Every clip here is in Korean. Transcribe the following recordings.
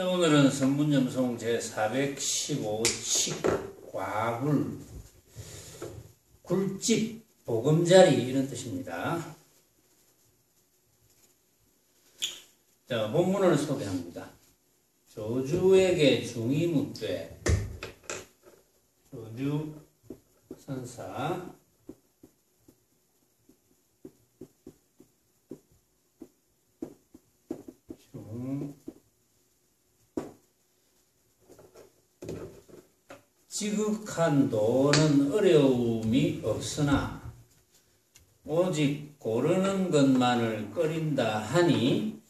오늘은 선문점송 제415 칡과굴, 굴집, 보금자리 이런 뜻입니다. 자, 본문을 소개합니다. 조주에게 중이 묻되, 조주 선사 중 지극한 도는 어려움이 없으나 오직 고르는 것만을 꺼린다 하니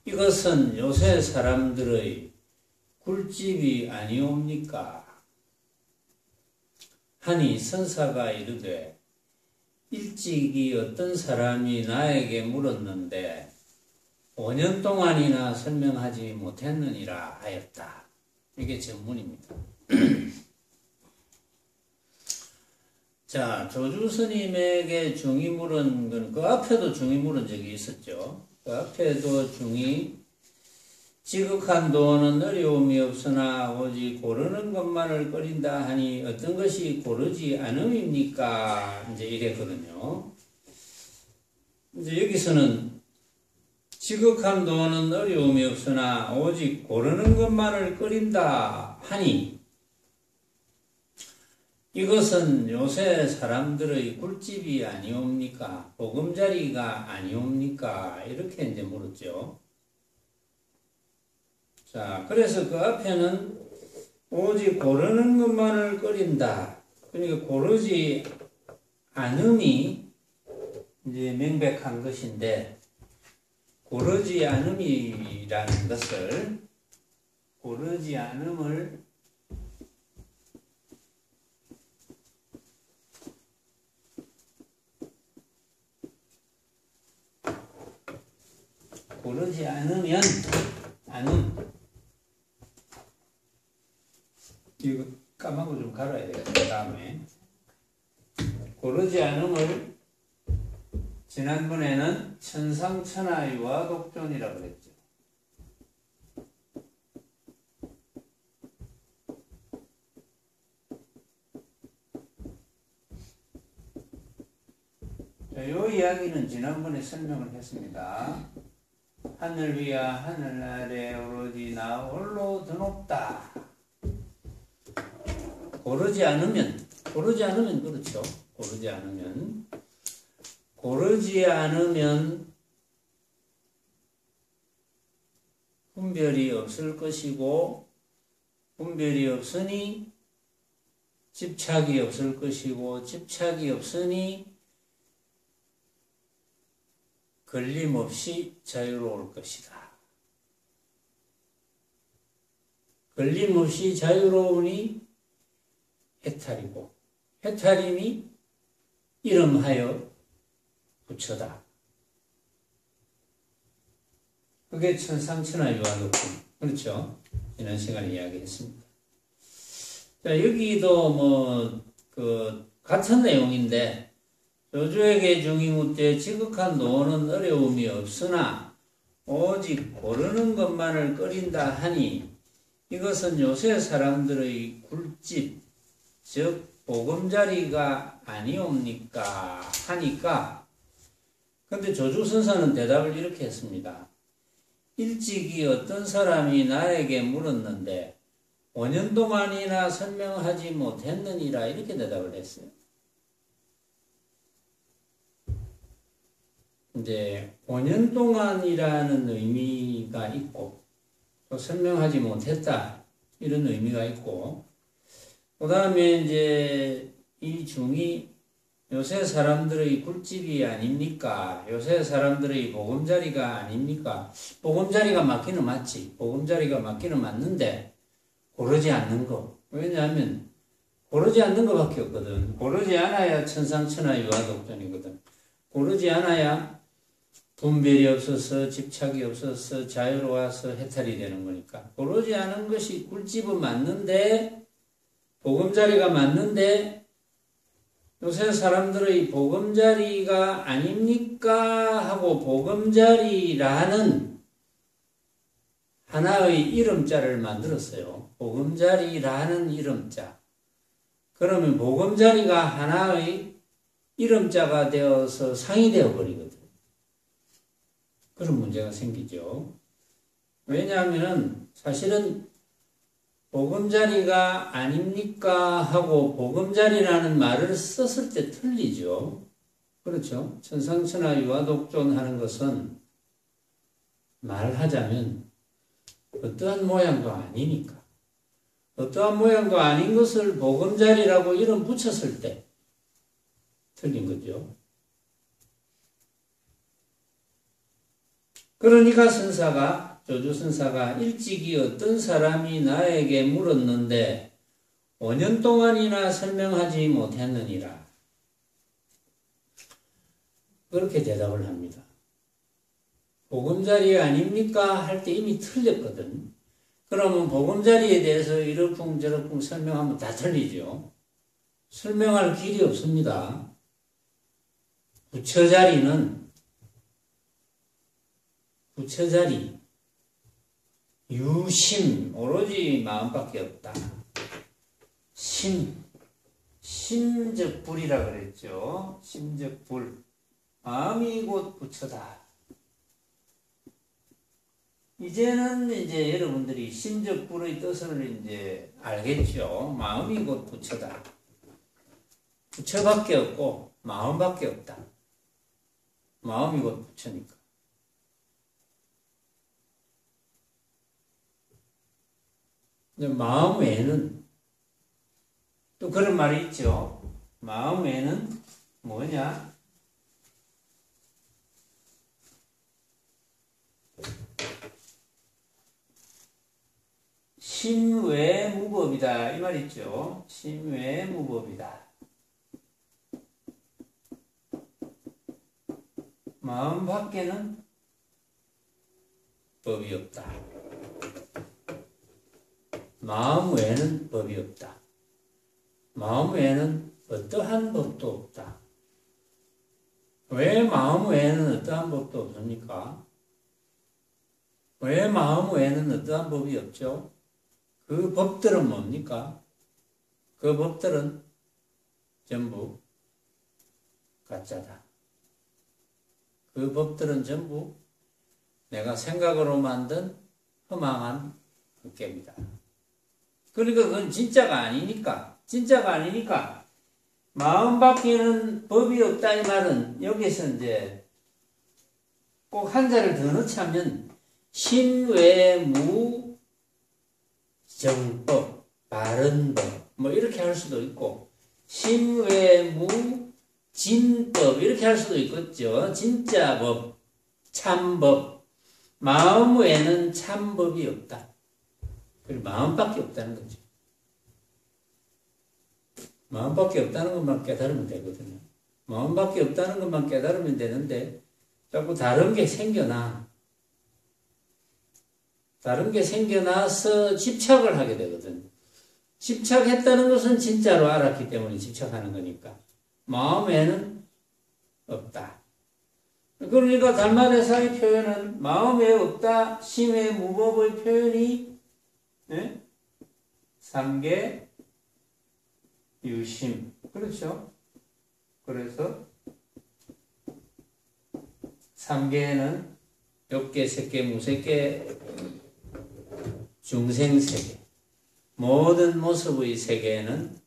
이것은 요새 사람들의 굴집이 아니옵니까? 하니 선사가 이르되 일찍이 어떤 사람이 나에게 물었는데 5년 동안이나 설명하지 못했느니라 하였다. 이게 전문입니다. 자, 조주 스님에게 중이 물은 건 그 앞에도 중이 물은 적이 있었죠. 그 앞에도 중이 지극한 도는 어려움이 없으나 오직 고르는 것만을 꺼린다 하니 어떤 것이 고르지 않음입니까? 이제 이랬거든요. 이제 여기서는 지극한 도는 어려움이 없으나 오직 고르는 것만을 꺼린다 하니 이것은 요새 사람들의 굴집이 아니옵니까? 보금자리가 아니옵니까? 이렇게 이제 물었죠. 자, 그래서 그 앞에는 오직 고르는 것만을 꺼린다. 그러니까 고르지 않음이 이제 명백한 것인데, 고르지 않음이라는 것을, 고르지 않음을 고르지 않으면, 이거 까만 거 좀 갈아야 되겠다. 그 다음에 고르지 않음을 지난번에는 천상천하유와 독존이라고 그랬죠. 자, 이 이야기는 지난번에 설명을 했습니다. 하늘 위야 하늘 아래 오로지 나 홀로 드높다. 고르지 않으면 그렇죠. 고르지 않으면 분별이 없을 것이고, 분별이 없으니 집착이 없을 것이고, 집착이 없으니 걸림없이 자유로울 것이다. 걸림없이 자유로우니 해탈이고, 해탈임이 이름하여 부처다. 그게 천상천하유화독존. 그렇죠? 지난 시간에 이야기했습니다. 자, 여기도 같은 내용인데, 조주에게 중이 묻되 지극한 도는 어려움이 없으나 오직 고르는 것만을 꺼린다 하니 이것은 요새 사람들의 굴집, 즉 보금자리가 아니옵니까? 하니까, 근데 조주선사는 대답을 이렇게 했습니다. 일찍이 어떤 사람이 나에게 물었는데 5년 동안이나 설명하지 못했느니라 이렇게 대답을 했어요. 이제 5년 동안이라는 의미가 있고 또 설명하지 못했다 이런 의미가 있고, 그 다음에 이제 이 중이 요새 사람들의 굴집이 아닙니까? 요새 사람들의 보금자리가 아닙니까? 보금자리가 맞기는 맞지. 보금자리가 맞기는 맞는데 고르지 않는 거. 왜냐하면 고르지 않는 것밖에 없거든. 고르지 않아야 천상천하유화독존이거든. 고르지 않아야 분별이 없어서 집착이 없어서 자유로워서 해탈이 되는 거니까. 고르지 않은 것이 굴집은 맞는데, 보금자리가 맞는데 요새 사람들의 보금자리가 아닙니까? 하고 보금자리라는 하나의 이름자를 만들었어요. 보금자리라는 이름자. 그러면 보금자리가 하나의 이름자가 되어서 상이 되어버리거든. 그런 문제가 생기죠. 왜냐하면 사실은 보금자리가 아닙니까 하고 보금자리라는 말을 썼을 때 틀리죠. 그렇죠. 천상천하 유아독존 하는 것은 말하자면 어떠한 모양도 아니니까. 어떠한 모양도 아닌 것을 보금자리라고 이름 붙였을 때 틀린 거죠. 그러니까 조주선사가 일찍이 어떤 사람이 나에게 물었는데 5년 동안이나 설명하지 못했느니라. 그렇게 대답을 합니다. 보금자리 아닙니까? 할 때 이미 틀렸거든. 그러면 보금자리에 대해서 이러쿵저러쿵 설명하면 다 틀리죠. 설명할 길이 없습니다. 부처자리, 유심, 오로지 마음밖에 없다. 심적불이라 그랬죠. 심적불. 마음이 곧 부처다. 이제는 이제 여러분들이 심적불의 뜻을 이제 알겠죠. 마음이 곧 부처다. 부처밖에 없고 마음밖에 없다. 마음이 곧 부처니까. 마음 외에는 또 그런 말이 있죠. 마음 외에는 뭐냐? 심외무법이다. 이 말 있죠. 심외무법이다. 마음 밖에는 법이 없다. 마음 외에는 법이 없다. 마음 외에는 어떠한 법도 없다. 왜 마음 외에는 어떠한 법도 없습니까? 왜 마음 외에는 어떠한 법이 없죠? 그 법들은 뭡니까? 그 법들은 전부 가짜다. 그 법들은 전부 내가 생각으로 만든 허망한 헛개입니다. 그러니까 그건 진짜가 아니니까 마음 밖에는 법이 없다 이 말은 여기서 이제 꼭 한자를 더 넣자면 신외무 정법, 바른법 뭐 이렇게 할 수도 있고 신외무 진법 이렇게 할 수도 있겠죠. 진짜법, 참법. 마음 외에는 참법이 없다. 그리고 마음밖에 없다는 거죠. 마음밖에 없다는 것만 깨달으면 되거든요. 마음밖에 없다는 것만 깨달으면 되는데 자꾸 다른 게 생겨나. 다른 게 생겨나서 집착을 하게 되거든. 집착했다는 것은 진짜로 알았기 때문에 집착하는 거니까. 마음에는 없다. 그러니까 달마대사의 표현은 마음에 없다, 심의 무법의 표현이 삼계 유심. 그렇죠? 그래서 삼계는 욕계, 색계, 무색계, 중생세계 모든 모습의 세계에는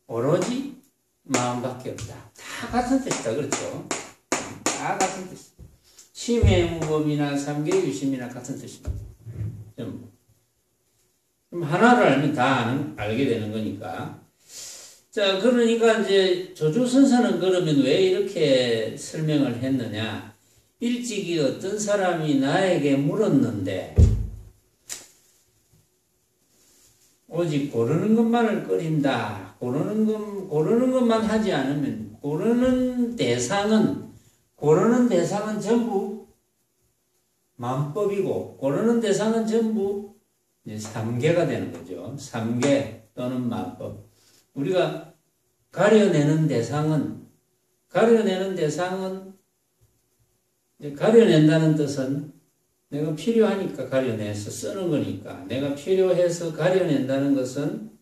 오로지 마음밖에 없다. 다 같은 뜻이다. 그렇죠? 다 같은 뜻. 심해무법이나 삼계유심이나 같은 뜻입니다. 그럼 하나를 알면 다 알게 되는 거니까. 자, 그러니까 이제 조주선사는 그러면 왜 이렇게 설명을 했느냐? 일찍이 어떤 사람이 나에게 물었는데 오직 고르는 것만을 끓인다. 고르는 것만 하지 않으면 고르는 대상은 전부 만법이고 고르는 대상은 전부 이제 삼계가 되는 거죠. 삼계 또는 만법. 우리가 가려내는 대상은 가려낸다는 뜻은 내가 필요하니까 가려내서 쓰는 거니까. 내가 필요해서 가려낸다는 것은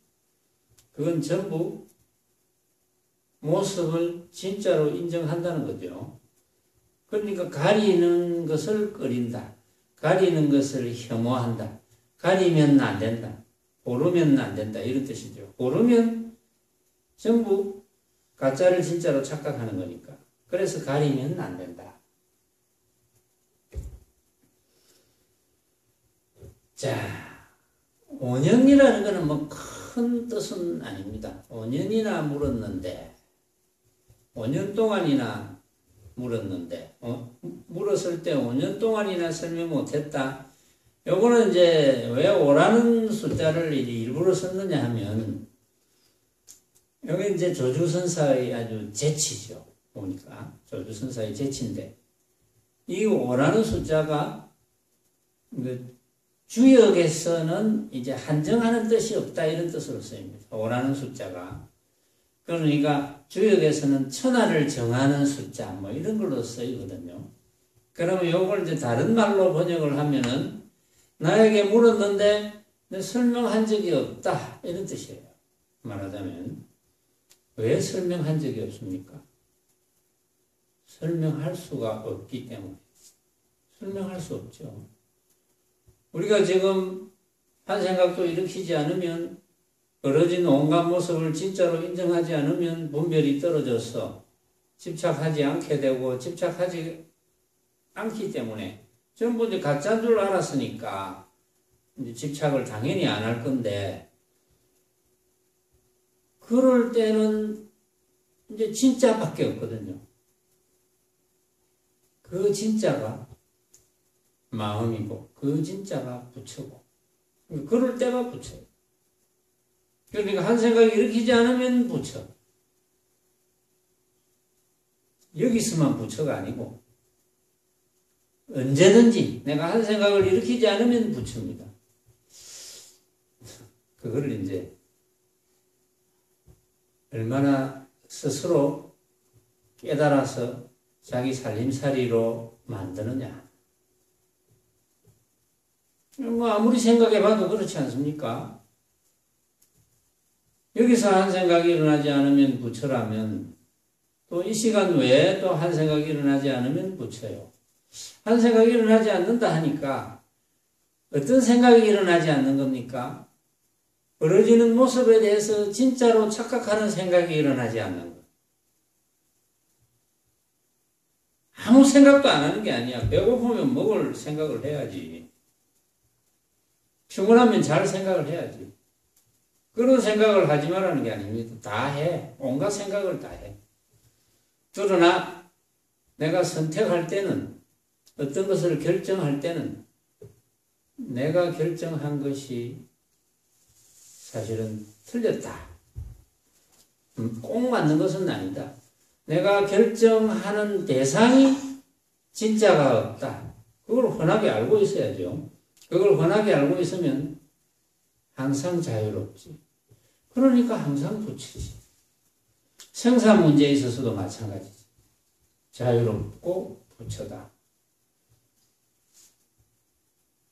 그건 전부 모습을 진짜로 인정한다는 거죠. 그러니까 가리는 것을 꺼린다. 가리는 것을 혐오한다. 가리면 안 된다. 고르면 안 된다. 이런 뜻이죠. 고르면 전부 가짜를 진짜로 착각하는 거니까. 그래서 가리면 안 된다. 자, 온연이라는 것은 뭐 큰 뜻은 아닙니다. 5년이나 물었는데, 5년 동안이나 물었는데, 물었을 때 5년 동안이나 설명 못했다. 요거는 이제 왜 5라는 숫자를 일부러 썼느냐 하면, 여기 이제 조주선사의 아주 재치죠. 보니까. 조주선사의 재치인데, 이 5라는 숫자가, 주역에서는 이제 한정하는 뜻이 없다 이런 뜻으로 쓰입니다. 5라는 숫자가. 그러니까 주역에서는 천하를 정하는 숫자 뭐 이런 걸로 쓰이거든요. 그러면 이걸 이제 다른 말로 번역을 하면은 나에게 물었는데 설명한 적이 없다 이런 뜻이에요. 말하자면 왜 설명한 적이 없습니까? 설명할 수가 없기 때문에. 설명할 수 없죠. 우리가 지금 한 생각도 일으키지 않으면 벌어진 온갖 모습을 진짜로 인정하지 않으면 분별이 떨어져서 집착하지 않게 되고 집착하지 않기 때문에 전부 이제 가짜인 줄 알았으니까 이제 집착을 당연히 안 할 건데 그럴 때는 이제 진짜밖에 없거든요. 그 진짜가 마음이고 그 진짜가 부처고 그럴 때가 부처예요. 그러니까 한 생각 일으키지 않으면 부처. 여기서만 부처가 아니고 언제든지 내가 한 생각을 일으키지 않으면 부처입니다. 그걸 이제 얼마나 스스로 깨달아서 자기 살림살이로 만드느냐. 뭐 아무리 생각해봐도 그렇지 않습니까? 여기서 한 생각이 일어나지 않으면 부처라면 또 이 시간 외에 또 한 생각이 일어나지 않으면 부처요. 한 생각이 일어나지 않는다 하니까 어떤 생각이 일어나지 않는 겁니까? 벌어지는 모습에 대해서 진짜로 착각하는 생각이 일어나지 않는 것. 아무 생각도 안 하는 게 아니야. 배고프면 먹을 생각을 해야지. 피곤하면 잘 생각을 해야지. 그런 생각을 하지 말라는 게 아닙니다. 다 해. 온갖 생각을 다 해. 그러나 내가 선택할 때는 어떤 것을 결정할 때는 내가 결정한 것이 사실은 틀렸다. 꼭 맞는 것은 아니다. 내가 결정하는 대상이 진짜가 없다. 그걸 훤하게 알고 있어야죠. 그걸 훤하게 알고 있으면 항상 자유롭지. 그러니까 항상 부처지. 생사 문제에 있어서도 마찬가지지. 자유롭고 부처다.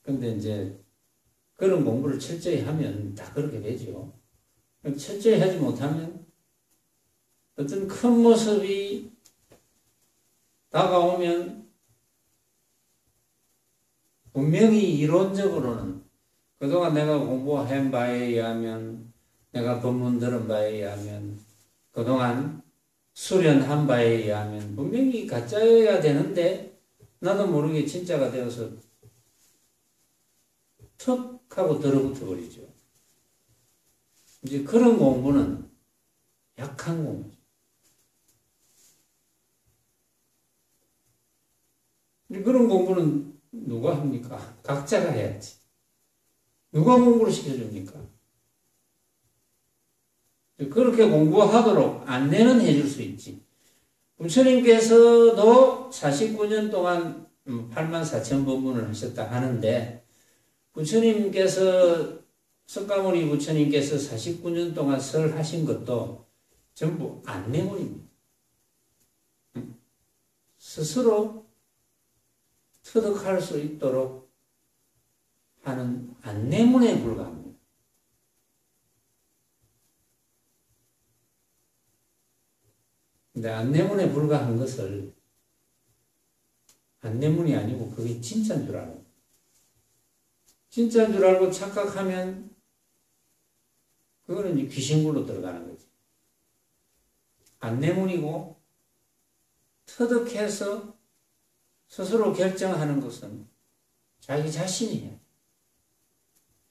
근데 이제 그런 공부를 철저히 하면 다 그렇게 되죠. 철저히 하지 못하면 어떤 큰 모습이 다가오면 분명히 이론적으로는 그동안 내가 공부한 바에 의하면 내가 법문 들은 바에 의하면 그동안 수련한 바에 의하면 분명히 가짜여야 되는데 나도 모르게 진짜가 되어서 턱 하고 들어붙어 버리죠. 이제 그런 공부는 약한 공부죠. 그런 공부는 누가 합니까? 각자가 해야지. 누가 공부를 시켜줍니까? 그렇게 공부하도록 안내는 해줄 수 있지. 부처님께서도 49년 동안 84,000법문을 하셨다 하는데 부처님께서 석가모니 부처님께서 49년 동안 설하신 것도 전부 안내문입니다. 스스로 터득할 수 있도록 하는 안내문에 불과합니다. 근데 안내문에 불과한 것을 안내문이 아니고 그게 진짜인 줄 알고 진짜인 줄 알고 착각하면 그거는 이제 귀신굴로 들어가는 거지. 안내문이고 터득해서 스스로 결정하는 것은 자기 자신이 해야 돼.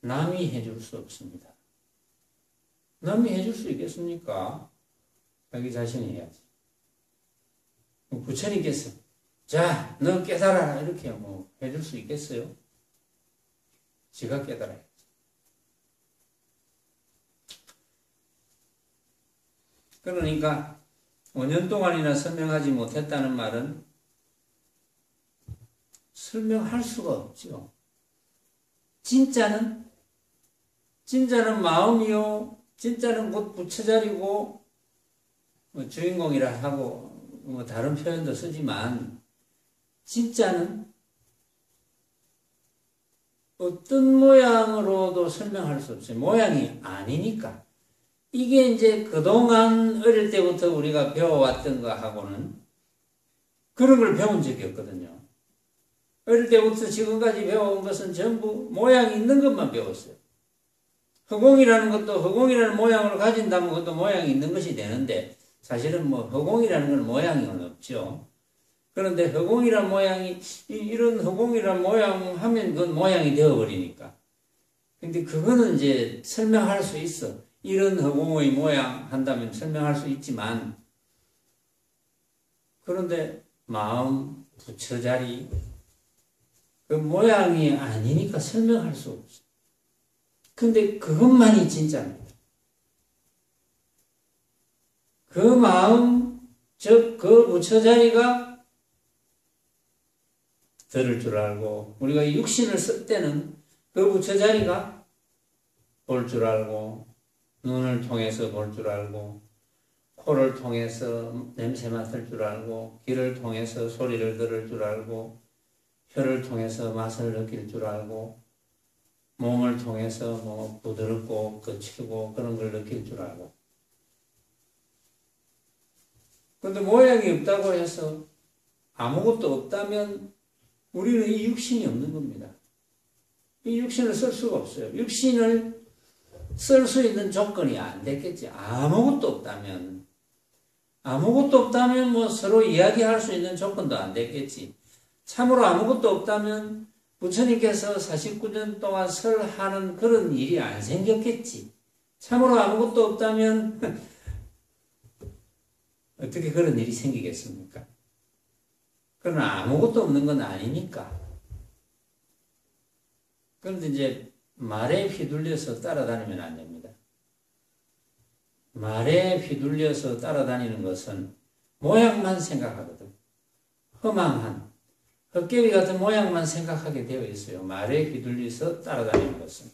남이 해줄 수 없습니다. 남이 해줄 수 있겠습니까? 자기 자신이 해야지. 부처님께서 자, 너 깨달아라 이렇게 뭐 해줄 수 있겠어요? 지가 깨달아야지. 그러니까 5년 동안이나 설명하지 못했다는 말은 설명할 수가 없죠. 진짜는 마음이요. 진짜는 곧 부처자리고 뭐 주인공이라 하고 뭐 다른 표현도 쓰지만 진짜는 어떤 모양으로도 설명할 수 없어요. 모양이 아니니까. 이게 이제 그동안 어릴 때부터 우리가 배워왔던 거하고는 그런 걸 배운 적이 없거든요. 어릴 때부터 지금까지 배워온 것은 전부 모양이 있는 것만 배웠어요. 허공이라는 것도 허공이라는 모양을 가진다면 그것도 모양이 있는 것이 되는데 사실은 뭐 허공이라는 건 모양이 없죠. 그런데 허공이란 모양이 이런 허공이란 모양 하면 그건 모양이 되어버리니까. 근데 그거는 이제 설명할 수 있어. 이런 허공의 모양 한다면 설명할 수 있지만 그런데 마음, 부처자리 그 모양이 아니니까 설명할 수 없어. 근데 그것만이 진짜입니다. 그 마음, 즉 그 부처자리가 들을 줄 알고 우리가 육신을 쓸 때는 그 부처자리가 볼 줄 알고 눈을 통해서 볼 줄 알고 코를 통해서 냄새 맡을 줄 알고 귀를 통해서 소리를 들을 줄 알고 혀를 통해서 맛을 느낄 줄 알고 몸을 통해서 뭐 부드럽고 거칠고 그런 걸 느낄 줄 알고 그런데 모양이 없다고 해서 아무것도 없다면 우리는 이 육신이 없는 겁니다. 이 육신을 쓸 수가 없어요. 육신을 쓸 수 있는 조건이 안 됐겠지. 아무것도 없다면 뭐 서로 이야기할 수 있는 조건도 안 됐겠지. 참으로 아무것도 없다면 부처님께서 49년 동안 설하는 그런 일이 안 생겼겠지. 참으로 아무것도 없다면 어떻게 그런 일이 생기겠습니까? 그러나 아무것도 없는 건 아니니까. 그런데 이제 말에 휘둘려서 따라다니면 안 됩니다. 말에 휘둘려서 따라다니는 것은 모양만 생각하거든. 허망한 헛개비 같은 모양만 생각하게 되어 있어요. 말에 휘둘려서 따라다니는 것은.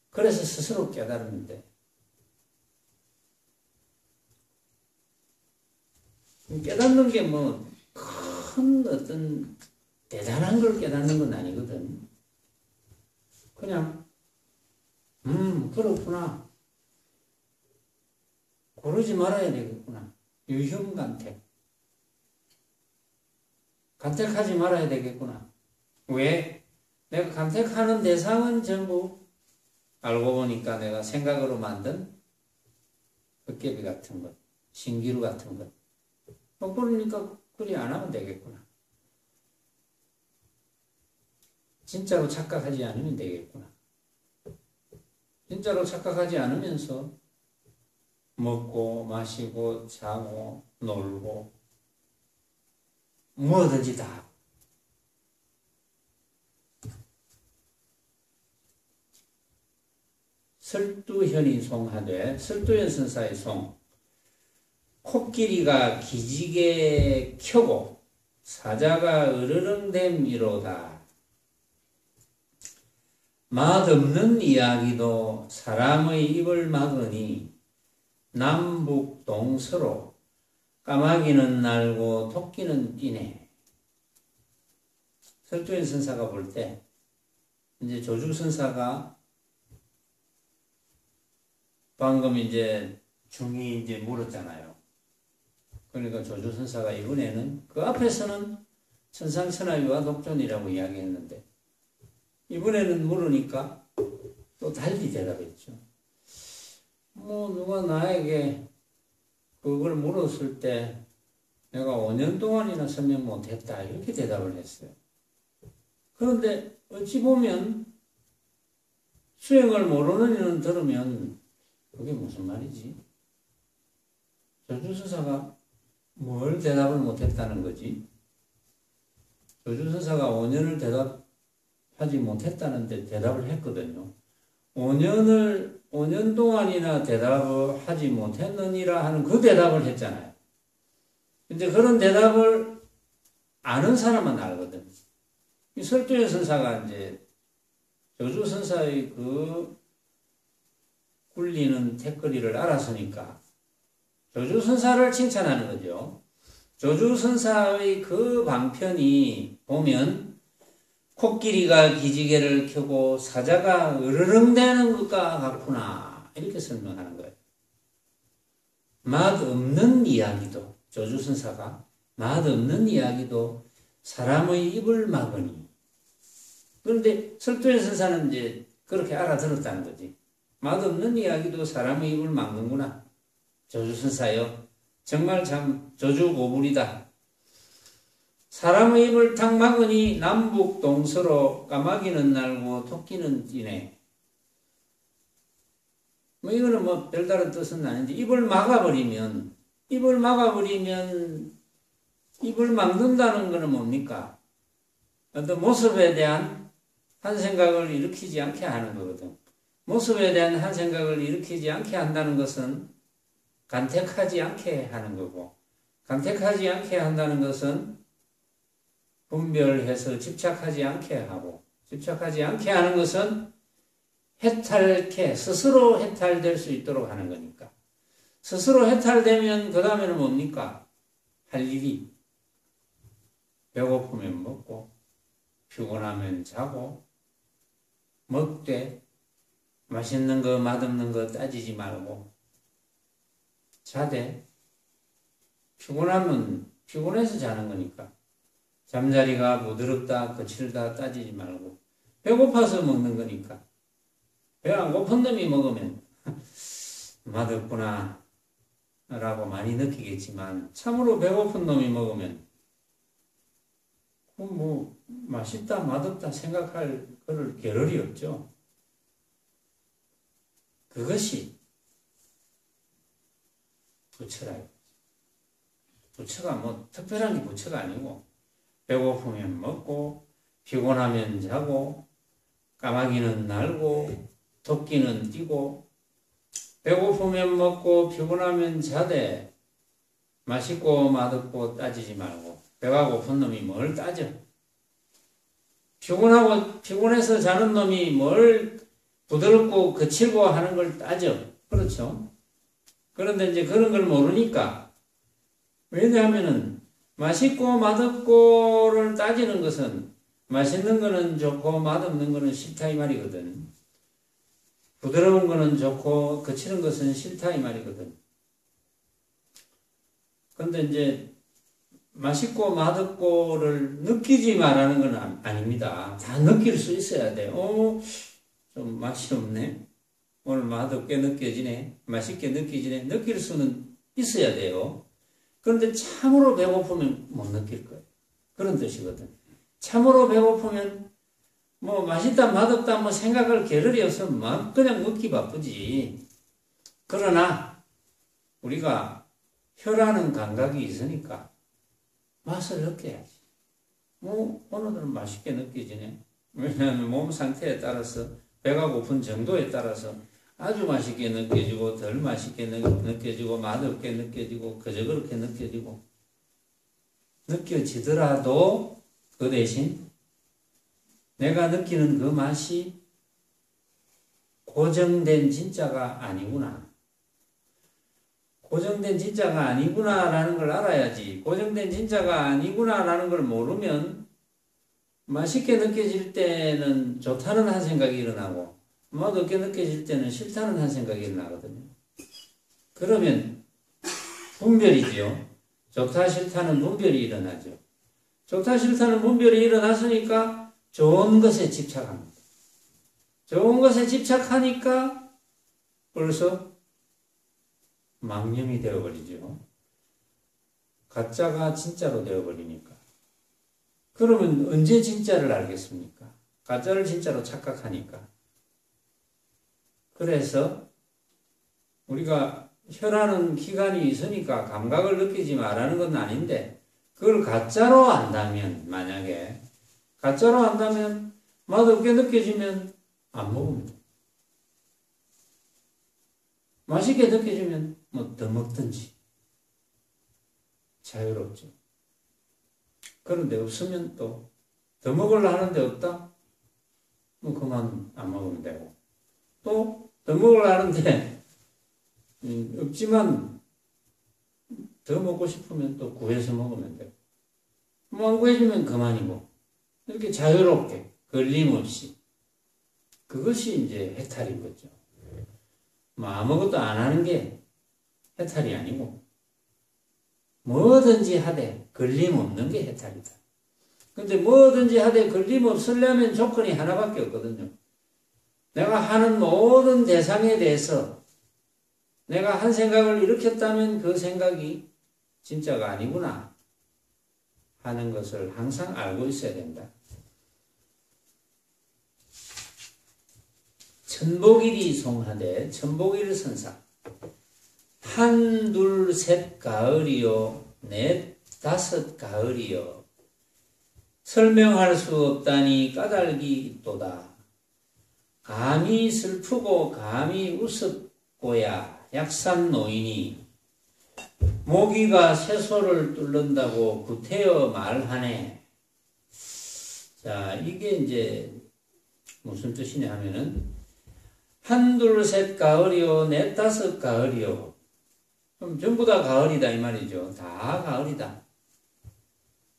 그래서 스스로 깨달았는데 깨닫는 게 뭐 큰 어떤 대단한 걸 깨닫는 건 아니거든. 그냥 그렇구나. 고르지 말아야 되겠구나. 유형간택. 간택하지 말아야 되겠구나. 왜? 내가 간택하는 대상은 전부 알고 보니까 내가 생각으로 만든 헛개비 같은 것, 신기루 같은 것. 그러니까 그리 안 하면 되겠구나. 진짜로 착각하지 않으면 되겠구나. 진짜로 착각하지 않으면서 먹고 마시고 자고 놀고 뭐든지 다 하고. 설두현이 송하되 설두현 선사의 송 코끼리가 기지개 켜고 사자가 으르렁댐이로다. 맛없는 이야기도 사람의 입을 막으니 남북 동서로 까마귀는 날고 토끼는 뛰네. 설두현 선사가 볼 때 이제 조주선사가 방금 이제 중이 이제 물었잖아요. 그러니까 조주선사가 이번에는 그 앞에서는 천상천하위와 독존이라고 이야기했는데 이번에는 물으니까 또 달리 대답했죠. 뭐 누가 나에게 그걸 물었을 때 내가 5년 동안이나 설명 못했다 이렇게 대답을 했어요. 그런데 어찌 보면 수행을 모르는 이는 들으면 그게 무슨 말이지? 조주선사가 뭘 대답을 못했다는 거지? 조주선사가 5년을 대답하지 못했다는데 대답을 했거든요. 5년 동안이나 대답을 하지 못했느니라 하는 그 대답을 했잖아요. 근데 그런 대답을 아는 사람은 알거든. 이 설도현 선사가 이제 조주선사의 그 굴리는 택거리를 알았으니까 조주선사를 칭찬하는 거죠. 조주선사의 그 방편이 보면 코끼리가 기지개를 켜고 사자가 으르렁대는 것과 같구나 이렇게 설명하는 거예요. 맛없는 이야기도 조주선사가 맛없는 이야기도 사람의 입을 막으니 그런데 설도현 선사는 이제 그렇게 알아들었다는 거지. 맛없는 이야기도 사람의 입을 막는구나. 조주선사여 정말 참 조주고불이다. 사람의 입을 탁 막으니 남북 동서로 까마귀는 날고 토끼는 뛰네. 뭐 이거는 뭐 별다른 뜻은 아닌데 입을 막아버리면 입을 막는다는 거는 뭡니까? 어떤 모습에 대한 한 생각을 일으키지 않게 하는 거거든. 모습에 대한 한 생각을 일으키지 않게 한다는 것은 간택하지 않게 하는 거고, 간택하지 않게 한다는 것은 분별해서 집착하지 않게 하고, 집착하지 않게 하는 것은 해탈케, 스스로 해탈될 수 있도록 하는 거니까. 스스로 해탈되면 그 다음에는 뭡니까? 할 일이 배고프면 먹고, 피곤하면 자고, 먹되, 맛있는 거, 맛없는 거 따지지 말고, 자되, 피곤하면 피곤해서 자는 거니까, 잠자리가 부드럽다, 거칠다 따지지 말고, 배고파서 먹는 거니까, 배 안 고픈 놈이 먹으면, 맛없구나, 라고 많이 느끼겠지만, 참으로 배고픈 놈이 먹으면, 뭐, 맛있다, 맛없다 생각할 그럴 겨를이 없죠. 그것이 부처라. 부처가 뭐 특별한 게 부처가 아니고 배고프면 먹고 피곤하면 자고 까마귀는 날고 토끼는 뛰고 배고프면 먹고 피곤하면 자되 맛있고 맛없고 따지지 말고 배가 고픈 놈이 뭘 따져. 피곤해서 자는 놈이 뭘 부드럽고 거칠고 하는 걸 따져. 그렇죠? 그런데 이제 그런 걸 모르니까. 왜냐하면은 맛있고 맛없고를 따지는 것은 맛있는 거는 좋고 맛없는 거는 싫다 이 말이거든. 부드러운 거는 좋고 거칠은 것은 싫다 이 말이거든. 그런데 이제 맛있고 맛없고를 느끼지 말라는 건 아닙니다. 다 느낄 수 있어야 돼. 좀 맛이 없네. 오늘 맛없게 느껴지네. 맛있게 느껴지네. 느낄 수는 있어야 돼요. 그런데 참으로 배고프면 못 느낄 거예요. 그런 뜻이거든. 참으로 배고프면 뭐 맛있다 맛없다 뭐 생각할 겨를이 없어 막 그냥 먹기 바쁘지. 그러나 우리가 혀라는 감각이 있으니까 맛을 느껴야지. 뭐 오늘은 맛있게 느껴지네. 왜냐하면 몸 상태에 따라서 배가 고픈 정도에 따라서 아주 맛있게 느껴지고 덜 맛있게 느껴지고 맛없게 느껴지고 그저 그렇게 느껴지고 느껴지더라도 그 대신 내가 느끼는 그 맛이 고정된 진짜가 아니구나. 고정된 진짜가 아니구나라는 걸 알아야지. 고정된 진짜가 아니구나라는 걸 모르면 맛있게 느껴질 때는 좋다는 한 생각이 일어나고 맛없게 느껴질 때는 싫다는 한 생각이 일어나거든요. 그러면 분별이지요. 좋다 싫다는 분별이 일어나죠. 좋다 싫다는 분별이 일어났으니까 좋은 것에 집착합니다. 좋은 것에 집착하니까 벌써 망념이 되어버리죠. 가짜가 진짜로 되어버리니까. 그러면 언제 진짜를 알겠습니까? 가짜를 진짜로 착각하니까. 그래서 우리가 혀라는 기관이 있으니까 감각을 느끼지 말라는 건 아닌데 그걸 가짜로 안다면, 만약에 가짜로 안다면 맛없게 느껴지면 안 먹습니다. 맛있게 느껴지면 뭐 더 먹든지 자유롭죠. 그런데 없으면 또 더 먹으려 하는데 없다? 뭐 그만 안 먹으면 되고, 또 더 먹으려 하는데 없지만 더 먹고 싶으면 또 구해서 먹으면 되고, 뭐 안 구해주면 그만이고, 이렇게 자유롭게 걸림없이. 그것이 이제 해탈인 거죠. 뭐 아무것도 안 하는 게 해탈이 아니고 뭐든지 하되 걸림없는 게 해탈이다. 근데 뭐든지 하되 걸림없으려면 조건이 하나밖에 없거든요. 내가 하는 모든 대상에 대해서 내가 한 생각을 일으켰다면 그 생각이 진짜가 아니구나 하는 것을 항상 알고 있어야 된다. 천복일이 송하되 천복일 선사 한둘 셋 가을이요 넷 다섯 가을이요 설명할 수 없다니 까닭이 있도다. 감히 슬프고 감히 우습고야 약산 노인이 모기가 새소를 뚫는다고 구태여 말하네. 자, 이게 이제 무슨 뜻이냐 하면은 한둘 셋 가을이요 넷 다섯 가을이요. 그럼 전부 다 가을이다 이 말이죠. 다 가을이다.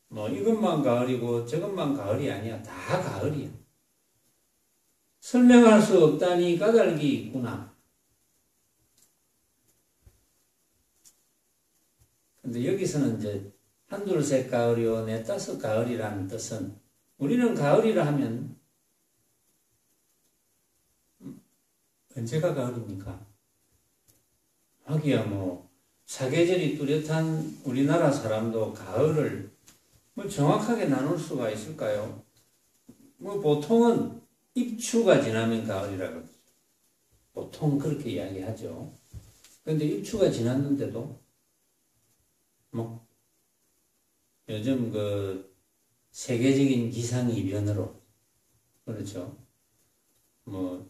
뭐 이것만 가을이고 저것만 가을이 아니야. 다 가을이야. 설명할 수 없다니 까닭이 있구나. 근데 여기서는 이제 한둘 셋 가을이요 넷 다섯 가을이라는 뜻은, 우리는 가을이라 하면 언제가 가을입니까? 하기야 뭐 사계절이 뚜렷한 우리나라 사람도 가을을 뭐 정확하게 나눌 수가 있을까요? 뭐 보통은 입추가 지나면 가을이라고 그러죠. 보통 그렇게 이야기하죠. 그런데 입추가 지났는데도 뭐 요즘 그 세계적인 기상 이변으로, 그렇죠, 뭐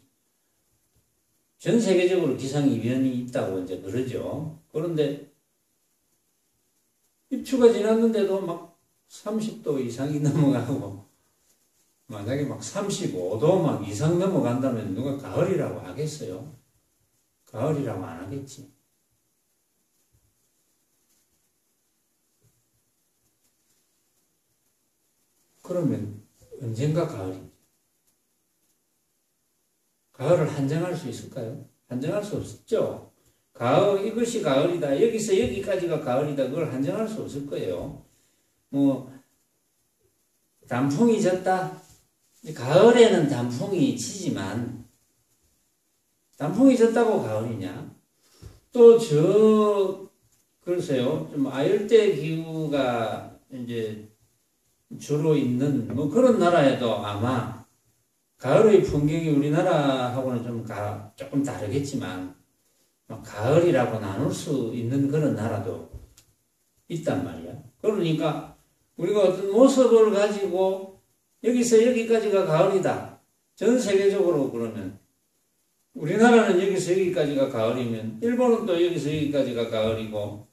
전 세계적으로 기상 이변이 있다고 이제 그러죠. 그런데 입추가 지났는데도 막 30도 이상이 넘어가고, 만약에 막 35도 막 이상 넘어간다면 누가 가을이라고 하겠어요? 가을이라고 안 하겠지. 그러면 언젠가 가을이지. 가을을 한정할 수 있을까요? 한정할 수 없죠. 가을, 이것이 가을이다, 여기서 여기까지가 가을이다, 그걸 한정할 수 없을 거예요. 뭐 단풍이 졌다, 가을에는 단풍이 치지만 단풍이 졌다고 가을이냐? 또 글쎄요, 좀 아열대 기후가 이제 주로 있는 뭐 그런 나라에도 아마 가을의 풍경이 우리나라하고는 조금 다르겠지만 가을이라고 나눌 수 있는 그런 나라도 있단 말이야. 그러니까 우리가 어떤 모습을 가지고 여기서 여기까지가 가을이다, 전 세계적으로 그러면 우리나라는 여기서 여기까지가 가을이면 일본은 또 여기서 여기까지가 가을이고,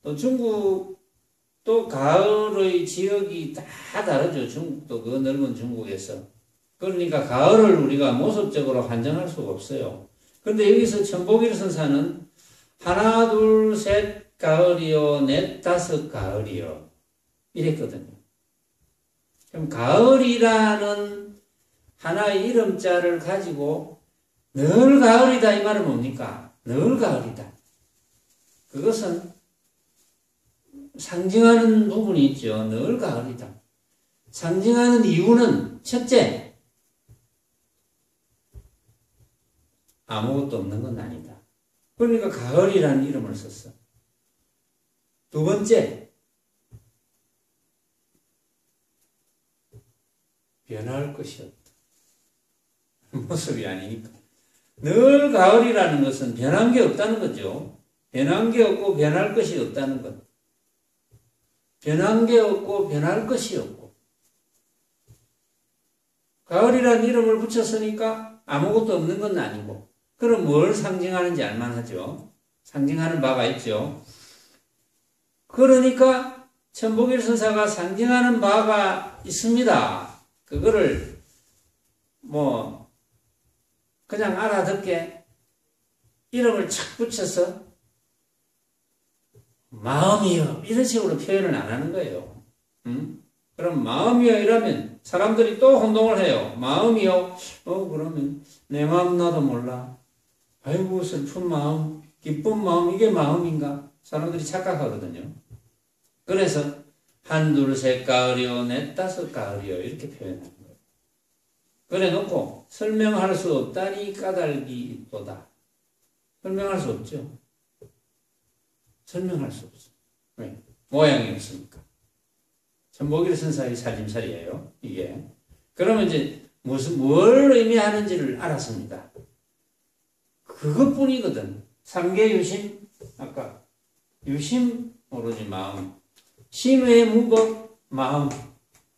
또 중국도 가을의 지역이 다 다르죠. 중국도 그 넓은 중국에서. 그러니까 가을을 우리가 모습적으로 한정할 수가 없어요. 그런데 여기서 천복일 선사는 하나 둘 셋 가을이요 넷 다섯 가을이요 이랬거든요. 그럼 가을이라는 하나의 이름자를 가지고 늘 가을이다 이 말은 뭡니까? 늘 가을이다. 그것은 상징하는 부분이 있죠. 늘 가을이다. 상징하는 이유는 첫째, 아무것도 없는 건 아니다. 그러니까 가을이라는 이름을 썼어. 두 번째, 변할 것이 없다. 모습이 아니니까. 늘 가을이라는 것은 변한 게 없다는 거죠. 변한 게 없고 변할 것이 없다는 것. 변한 게 없고 변할 것이 없고. 가을이라는 이름을 붙였으니까 아무것도 없는 건 아니고. 그럼 뭘 상징하는지 알만하죠. 상징하는 바가 있죠. 그러니까 천복일 선사가 상징하는 바가 있습니다. 그거를 그냥 알아듣게 이름을 착 붙여서 마음이여 이런 식으로 표현을 안 하는 거예요. 그럼 마음이여 이러면 사람들이 또 혼동을 해요. 마음이여 그러면 내 마음 나도 몰라. 아이고 슬픈 마음 기쁜 마음 이게 마음인가? 사람들이 착각하거든요. 그래서 한둘 셋 가을이요 넷다섯 가을이요 이렇게 표현하는 거예요. 그래 놓고 설명할 수 없다니 까닭이 있도다. 설명할 수 없죠. 설명할 수 없어. 왜? 모양이 없으니까. 천복일 선사의 살림살이에요. 이게. 그러면 이제 뭘 의미하는지를 알았습니다. 그것뿐이거든. 상계유심 아까 유심 오로지 마음. 심의 무법 마음.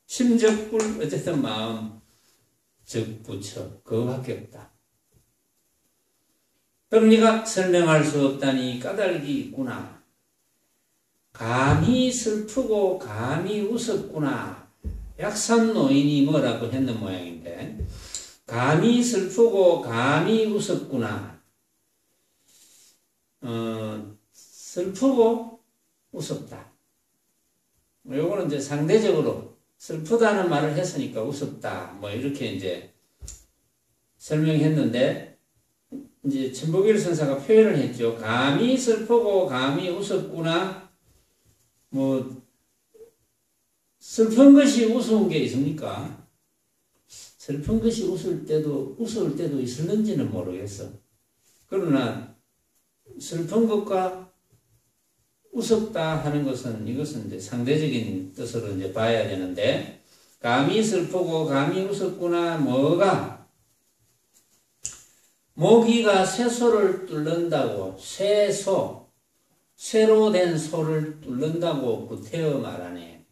심적불 어쨌든 마음. 즉 부처 그거밖에 없다. 그럼 네가 설명할 수 없다니 까닭이 있구나. 감히 슬프고 감히 웃었구나. 약산 노인이 뭐라고 했는 모양인데 감히 슬프고 감히 웃었구나. 슬프고 웃었다. 요거는 이제 상대적으로 슬프다는 말을 했으니까 웃었다. 이렇게 이제 설명했는데, 이제 천복일 선사가 표현을 했죠. 감히 슬프고 감히 웃었구나. 슬픈 것이 우스운 게 있습니까? 슬픈 것이 우스울 때도 있었는지는 모르겠어. 그러나, 슬픈 것과 웃었다 하는 것은 이것은 이제 상대적인 뜻으로 이제 봐야 되는데 감히 슬프고 감히 웃었구나. 뭐가 모기가 쇠소를 뚫는다고 쇠로 된 소를 뚫는다고 구태여 말하네.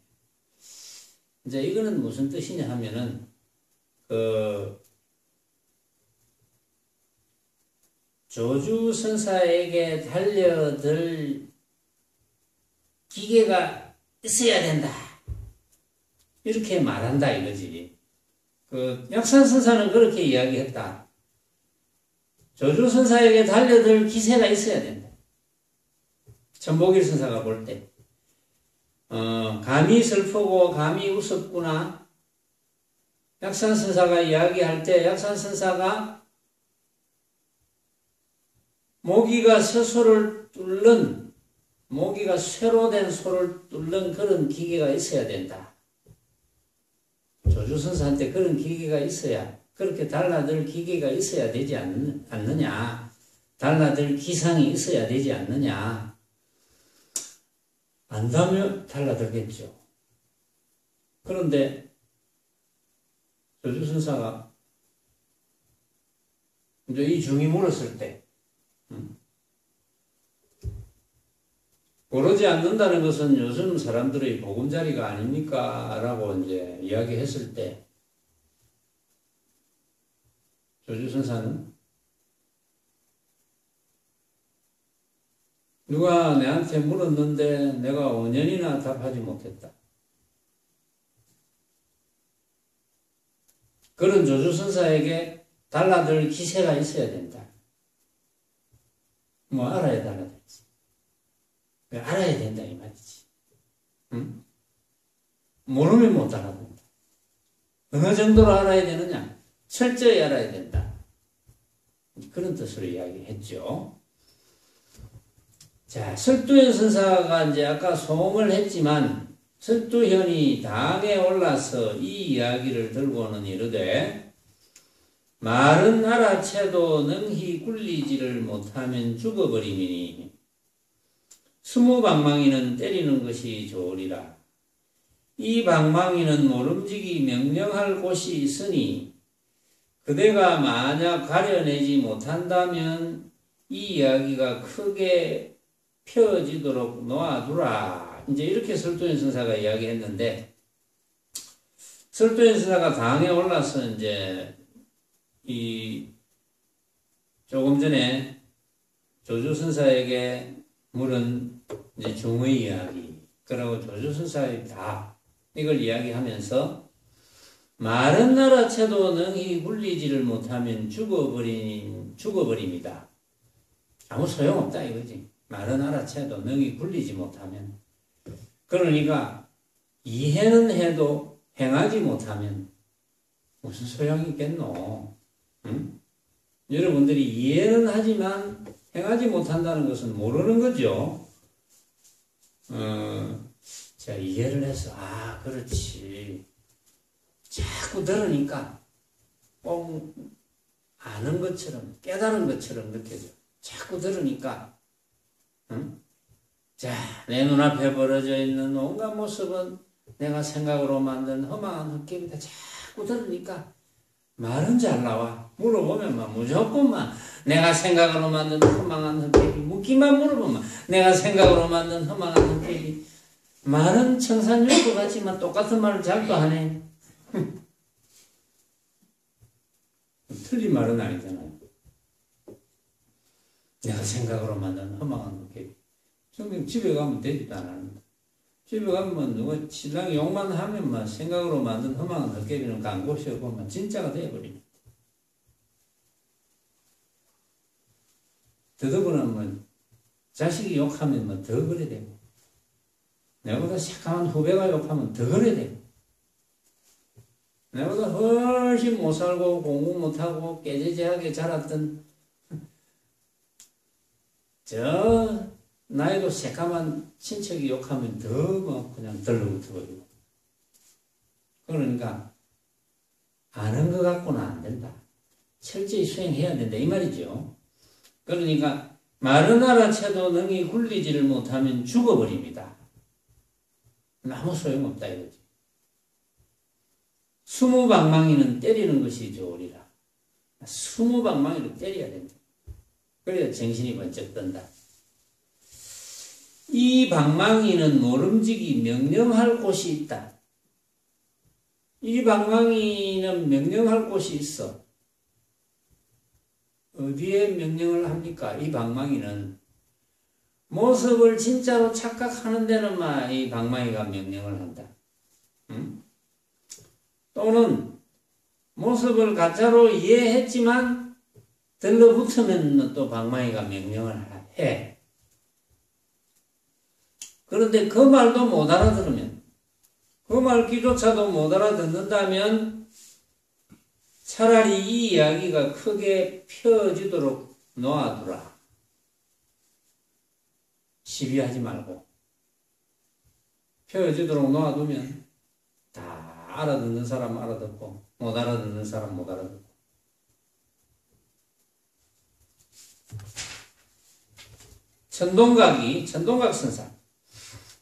이제 이거는 무슨 뜻이냐 하면은 조주 선사에게 달려들 기계가 있어야 된다. 이렇게 말한다 이거지. 약산 선사는 그렇게 이야기했다. 조주 선사에게 달려들 기세가 있어야 된다. 천복일 선사가 볼 때. 감히 슬프고 감히 웃었구나. 약산 선사가 이야기할 때 약산 선사가 모기가 쇠로 된 소를 뚫는 그런 기계가 있어야 된다. 조주선사한테 그런 기계가 있어야, 그렇게 달라들 기계가 있어야 되지 않느냐. 달라들 기상이 있어야 되지 않느냐. 안다면 달라들겠죠. 그런데 조주선사가 이제 이 중이 물었을 때 오르지 않는다는 것은 요즘 사람들의 보금자리가 아닙니까? 라고 이제 이야기했을 때 조주선사는 누가 내한테 물었는데 내가 5년이나 답하지 못했다. 그런 조주선사에게 달라들 기세가 있어야 된다. 알아야 달라들지. 알아야 된다 이 말이지. 응? 모르면 못 알아본다. 어느 정도로 알아야 되느냐? 철저히 알아야 된다. 그런 뜻으로 이야기했죠. 자, 설두현 선사가 이제 아까 소음을 했지만 설두현이 당에 올라서 이 이야기를 들고는 이르되 말은 알아채도 능히 굴리지를 못하면 죽어버리니 스무방망이는 때리는 것이 좋으리라. 이 방망이는 모름지기 명령할 곳이 있으니 그대가 만약 가려내지 못한다면 이 이야기가 크게 펴지도록 놓아두라. 이제 이렇게 설도현 선사가 이야기했는데, 설도현 선사가 당에 올라서 이제 조금 전에 조주 선사에게 물은 이제 중의 이야기, 그리고 조주 선사의 답, 이걸 이야기하면서 말은 알아채도 능히 굴리지를 못하면 죽어버립니다. 아무 소용없다 이거지. 말은 알아채도 능히 굴리지 못하면. 그러니까 이해는 해도 행하지 못하면 무슨 소용이 있겠노? 응? 여러분들이 이해는 하지만 행하지 못한다는 것은 모르는 거죠. 자, 이해를 해서 그렇지. 자꾸 들으니까 꼭 아는 것처럼 깨달은 것처럼 느껴져. 자꾸 들으니까 자, 내 눈앞에 벌어져 있는 온갖 모습은 내가 생각으로 만든 허망한 헛개비다. 자꾸 들으니까 말은 잘 나와. 물어보면 무조건 내가 생각으로 만든 허망한 헛개비. 묻기만 물어보면 내가 생각으로 만든 허망한 헛개비. 말은 청산유수 같지만 똑같은 말을 잘도 하네. 틀린 말은 아니잖아요. 내가 생각으로 만든 허망한 헛개비. 성경 집에 가면 되지도 않았는데. 집에 가면 누가 신랑이 욕만 하면 생각으로 만든 허망한 헛개비는 간 곳이 없고 진짜가 되어버립니다. 더더구나 자식이 욕하면 더 그래 되고, 내보다 새까만 후배가 욕하면 더 그래 되고, 내보다 훨씬 못 살고 공부 못하고 깨재재하게 자랐던 나이도 새까만 친척이 욕하면 더 그냥 들러붙어버리고. 그러니까 아는 것 갖고는 안 된다. 철저히 수행해야 된다 이 말이죠. 그러니까 말은 알아채도 능히 굴리지를 못하면 죽어버립니다. 아무 소용없다 이거지. 스무방망이는 때리는 것이 좋으리라. 스무방망이로 때려야 된다. 그래야 정신이 번쩍 뜬다. 이 방망이는 모름지기 명령할 곳이 있다. 이 방망이는 명령할 곳이 있어. 어디에 명령을 합니까? 이 방망이는 모습을 진짜로 착각하는 데는 이 방망이가 명령을 한다. 또는 모습을 가짜로 이해했지만 들러붙으면 또 방망이가 명령을 해. 그런데 그 말도 못 알아들으면, 그 말귀조차도 못 알아듣는다면 차라리 이 이야기가 크게 펴지도록 놓아두라. 시비하지 말고 펴지도록 놓아두면 다 알아듣는 사람 알아듣고 못 알아듣는 사람 못 알아듣고. 천동각 선사.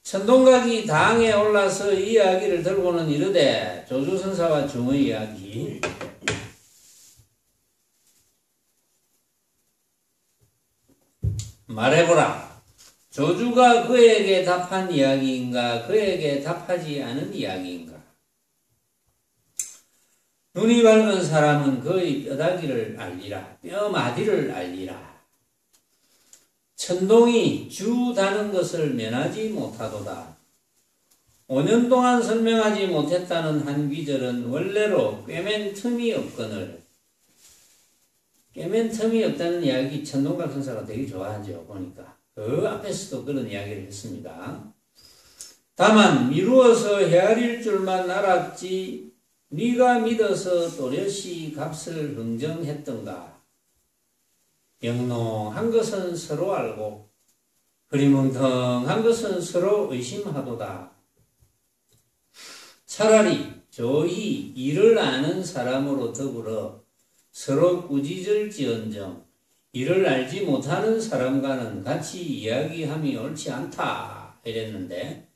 천동각이 당에 올라서 이 이야기를 들고는 이르되, 조주선사와 중의 이야기. 말해보라. 조주가 그에게 답한 이야기인가, 그에게 답하지 않은 이야기인가? 눈이 밝은 사람은 그의 뼈다귀를 알리라. 뼈마디를 알리라. 천동이 주다는 것을 면하지 못하도다. 5년 동안 설명하지 못했다는 한 귀절은 원래로 꿰맨 틈이 없거늘. 꿰맨 틈이 없다는 이야기 천동각 선사가 되게 좋아하죠. 보니까 그 앞에서도 그런 이야기를 했습니다. 다만 미루어서 헤아릴 줄만 알았지 네가 믿어서 또렷이 값을 흥정했던가. 영롱한 것은 서로 알고 흐리멍텅한 것은 서로 의심하도다. 차라리 조이 이를 아는 사람으로 더불어 서로 꾸짖을지언정 이를 알지 못하는 사람과는 같이 이야기함이 옳지 않다 이랬는데,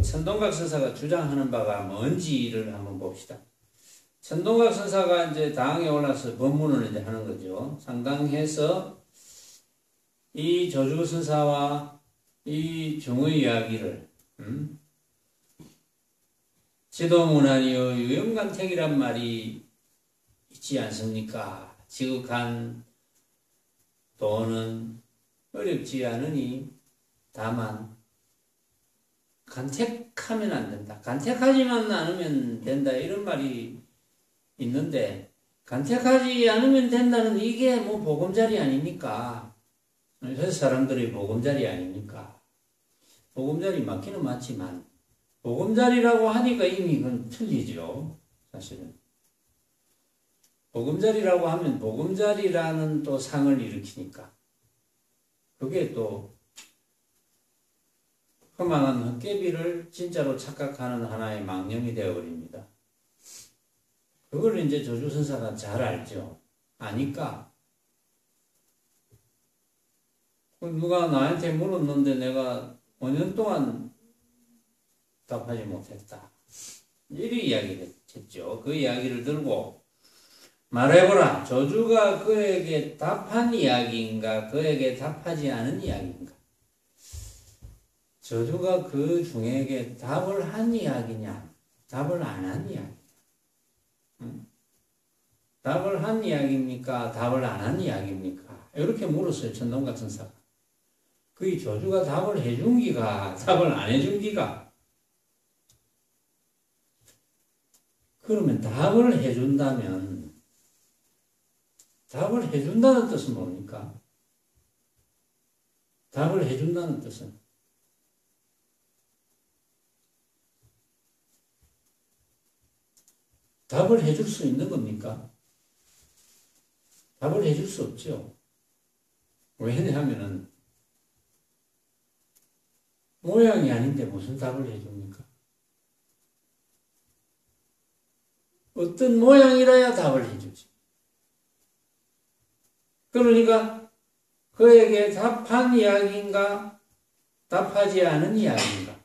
천동각 선사가 주장하는 바가 뭔지를 한번 봅시다. 천동각 선사가 이제 당에 올라서 법문을 이제 하는 거죠. 상당해서 이 조주 선사와 이 중의 이야기를 지도문안이요 유영간택이란 말이 있지 않습니까? 지극한 도는 어렵지 않으니 다만 간택하면 안 된다. 간택하지만 않으면 된다. 이런 말이 있는데, 간택하지 않으면 된다는 이게 뭐 보금자리 아닙니까? 그래서 사람들이 보금자리 아닙니까? 보금자리 맞기는 맞지만 보금자리라고 하니까 이미 그건 틀리죠. 사실은 보금자리라고 하면 보금자리라는 또 상을 일으키니까 그게 또 허망한 헛개비를 진짜로 착각하는 하나의 망념이 되어버립니다. 그걸 이제 조주선사가 잘 알죠. 아니까 누가 나한테 물었는데 내가 5년 동안 답하지 못했다. 이리 이야기를 했죠. 그 이야기를 들고 말해보라. 조주가 그에게 답한 이야기인가 그에게 답하지 않은 이야기인가. 조주가 그 중에게 답을 한 이야기냐 답을 안 한 이야기냐. 답을 한 이야기입니까 답을 안 한 이야기입니까. 이렇게 물었어요. 천동각 선사가. 그 조주가 답을 해준 기가 답을 안 해준 기가. 그러면 답을 해준다면 답을 해준다는 뜻은 뭡니까? 답을 해준다는 뜻은 답을 해줄 수 있는 겁니까? 답을 해줄 수 없죠. 왜냐하면은 모양이 아닌데 무슨 답을 해줍니까? 어떤 모양이라야 답을 해주지. 그러니까 그에게 답한 이야기인가 답하지 않은 이야기인가.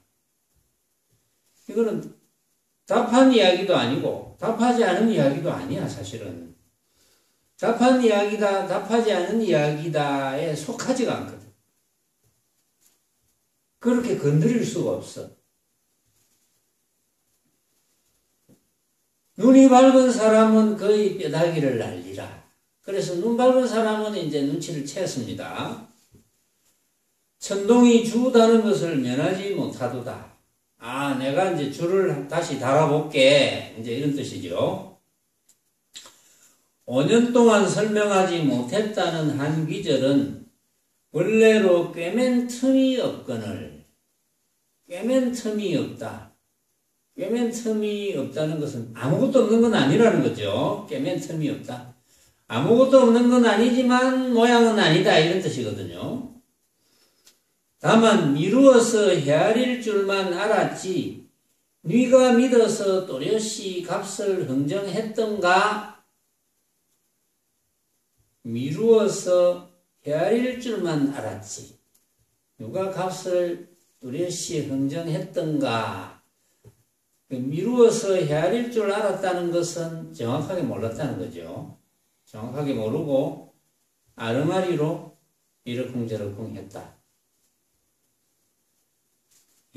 이거는 답한 이야기도 아니고 답하지 않은 이야기도 아니야. 사실은 답한 이야기다 답하지 않은 이야기다에 속하지가 않거든. 그렇게 건드릴 수가 없어. 눈이 밝은 사람은 거의 뼈다귀를 날리라. 그래서 눈 밝은 사람은 이제 눈치를 챘습니다. 천동이 주다는 것을 면하지 못하도다. 아, 내가 이제 줄을 다시 달아볼게. 이제 이런 뜻이죠. 5년 동안 설명하지 못했다는 한 귀절은 원래로 꿰맨 틈이 없거늘. 꿰맨 틈이 없다. 꿰맨 틈이 없다는 것은 아무것도 없는 건 아니라는 거죠. 꿰맨 틈이 없다. 아무것도 없는 건 아니지만 모양은 아니다. 이런 뜻이거든요. 다만 미루어서 헤아릴 줄만 알았지 네가 믿어서 또렷이 값을 흥정했던가. 미루어서 헤아릴 줄만 알았지 누가 값을 또렷이 흥정했던가. 미루어서 헤아릴 줄 알았다는 것은 정확하게 몰랐다는 거죠. 정확하게 모르고 아르마리로 이러쿵저러쿵 했다.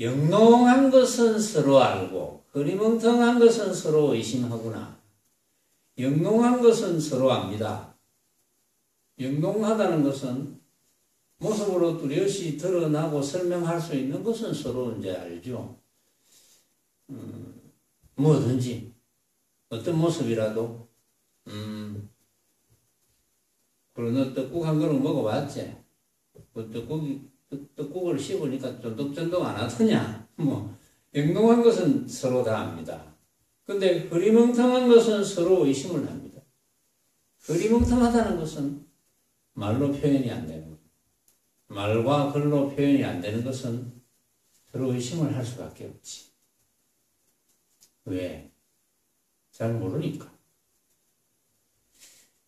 영롱한 것은 서로 알고 흐리멍텅한 것은 서로 의심하구나. 영롱한 것은 서로 압니다. 영롱하다는 것은 모습으로 뚜렷이 드러나고 설명할 수 있는 것은 서로 이제 알죠. 뭐든지 어떤 모습이라도 그리고 너 떡국 한 그릇 먹어봤지? 그 떡국을 씹으니까 쫀득쫀득 안 하더냐? 뭐 영롱한 것은 서로 다 압니다. 근데 흐리멍텅한 것은 서로 의심을 합니다. 흐리멍텅하다는 것은 말로 표현이 안 되는 거예요. 말과 글로 표현이 안 되는 것은 서로 의심을 할 수밖에 없지. 왜? 잘 모르니까.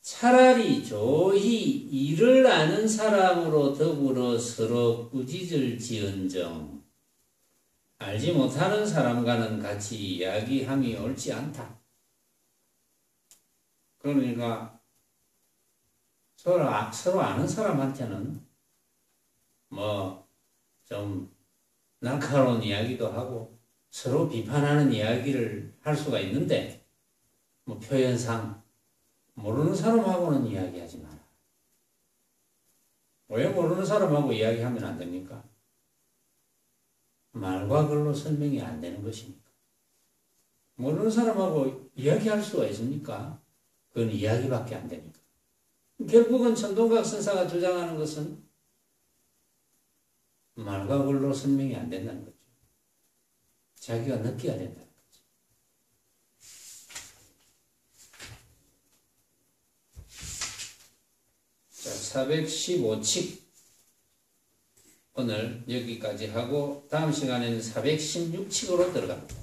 차라리 조히 이를 아는 사람으로 더불어 서로 꾸짖을 지언정 알지 못하는 사람과는 같이 이야기함이 옳지 않다. 그러니까 서로 아는 사람한테는 뭐 좀 날카로운 이야기도 하고 서로 비판하는 이야기를 할 수가 있는데 뭐 표현상 모르는 사람하고는 이야기하지 마라. 왜 모르는 사람하고 이야기하면 안 됩니까? 말과 글로 설명이 안 되는 것이니까. 모르는 사람하고 이야기할 수가 있습니까? 그건 이야기밖에 안 되니까. 결국은 천동각 선사가 주장하는 것은 말과 글로 설명이 안 된다는 거죠. 자기가 느껴야 된다는 거죠. 자, 415칙 오늘 여기까지 하고 다음 시간에는 416칙으로 들어갑니다.